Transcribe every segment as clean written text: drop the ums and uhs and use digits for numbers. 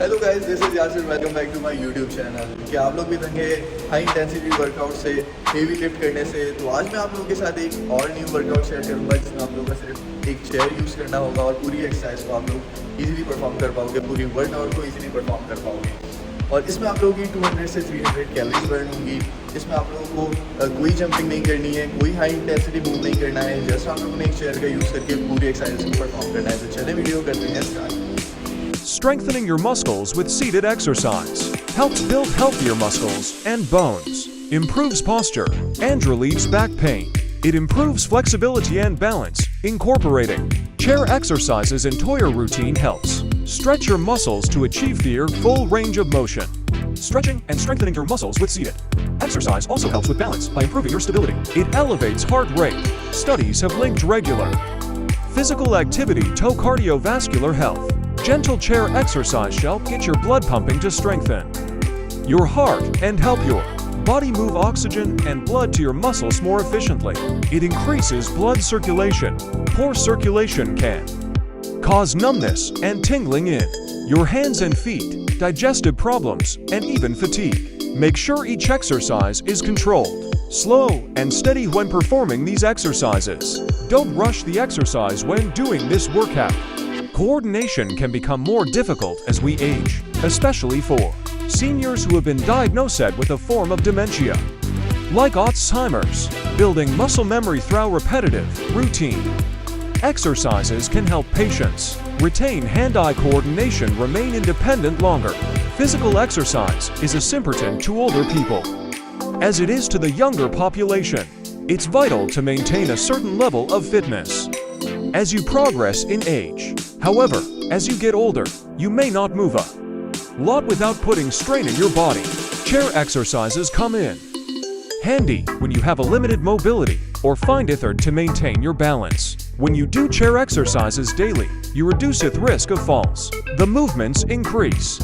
Hello guys, this is Yasir. Welcome back to my YouTube channel. क्या आप लोग भी तंग है हाई इंटेंसिटी वर्कआउट से, हेवी लिफ्ट करने से? तो आज मैं आप लोगों के साथ एक और न्यू वर्कआउट शेयर करूंगा जिसमें आप लोगों का सिर्फ एक चेयर यूज़ करना होगा और पूरी एक्सरसाइज को आप लोग इजीली परफॉर्म कर पाओगे, पूरी वर्कआउट को इजीली परफॉर्म कर पाओगे। और इसमें आप लोगों की 200 से 300 कैलोरीज बर्न होंगी। इसमें आप लोगों को कोई जंपिंग नहीं करनी है, कोई हाई इंटेंसिटी मूव नहीं करना है, जस्ट आप लोगों ने एक चेयर का यूज़ करके पूरी एक्सरसाइज को परफॉर्म करना है। तो चले वीडियो करते हैं start. Strengthening your muscles with seated exercise helps build healthier muscles and bones, improves posture, and relieves back pain. It improves flexibility and balance. Incorporating chair exercises into your routine helps stretch your muscles to achieve their full range of motion. Stretching and strengthening your muscles with seated exercise also helps with balance by improving your stability. It elevates heart rate. Studies have linked regular physical activity to cardiovascular health. Gentle chair exercise shall get your blood pumping to strengthen your heart and help your body move oxygen and blood to your muscles more efficiently. It increases blood circulation. Poor circulation can cause numbness and tingling in your hands and feet, digestive problems, and even fatigue. Make sure each exercise is controlled, slow, and steady when performing these exercises. Don't rush the exercise when doing this workout. Coordination can become more difficult as we age, especially for seniors who have been diagnosed with a form of dementia, like Alzheimer's. Building muscle memory through repetitive, routine exercises can help patients retain hand-eye coordination, remain independent longer. Physical exercise is as important to older people as it is to the younger population. It's vital to maintain a certain level of fitness as you progress in age. However, as you get older, you may not move a lot without putting strain in your body. Chair exercises come in handy when you have a limited mobility or find it hard to maintain your balance. When you do chair exercises daily, you reduce the risk of falls. The movements increase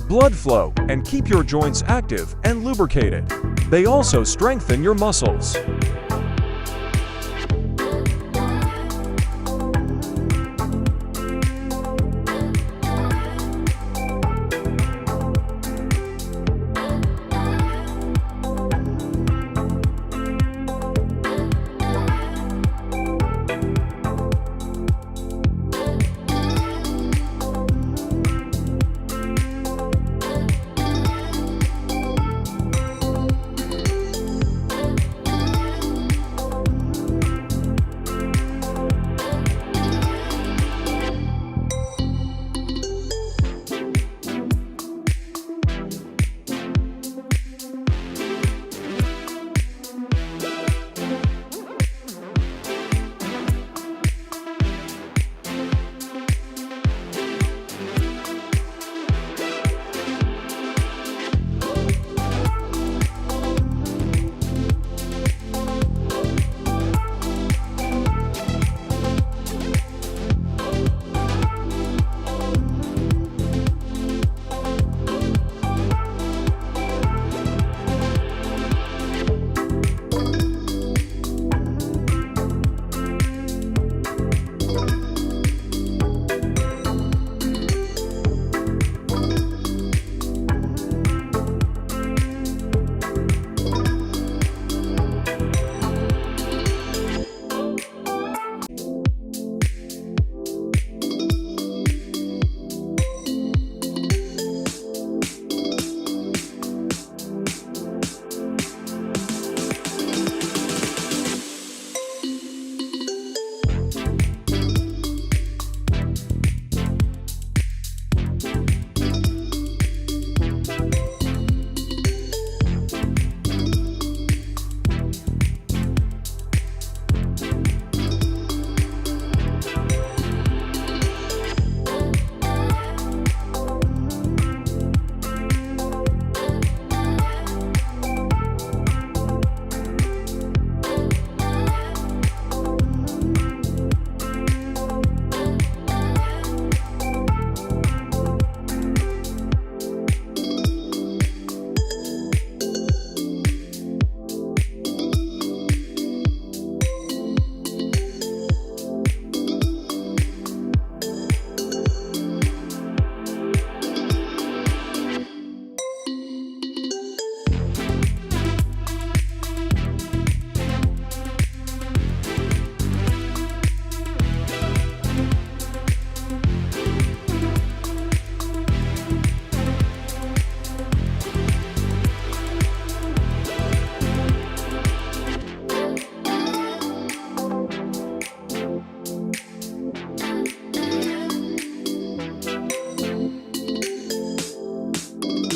blood flow and keep your joints active and lubricated. They also strengthen your muscles.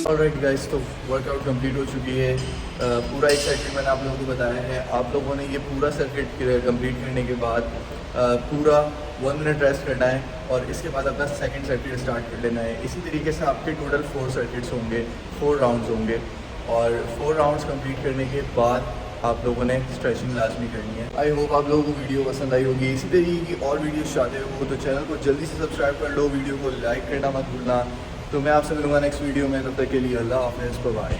Alright guys, तो workout complete हो चुकी है। पूरा एक circuit मैंने आप लोगों को बताया है। आप लोगों ने ये पूरा सर्किट कंप्लीट करने के बाद पूरा 1 मिनट रेस्ट करना है और इसके बाद अपना सेकंड सर्किट स्टार्ट कर लेना है। इसी तरीके से आपके टोटल 4 सर्किट्स होंगे, 4 राउंड्स होंगे और 4 राउंड्स कंप्लीट करने के बाद आप लोगों ने स्ट्रेचिंग लाजमी करनी है। आई होप आप लोगों को वीडियो पसंद आई होगी। इसी तरीके की और वीडियोस चाहते हो तो चैनल को जल्दी से सब्सक्राइब कर लो, वीडियो को लाइक करना मत भूलना। तो मैं आपसे मिलूंगा नेक्स्ट वीडियो में, तब तक के लिए अल्लाह हाफ़िज़, बाय।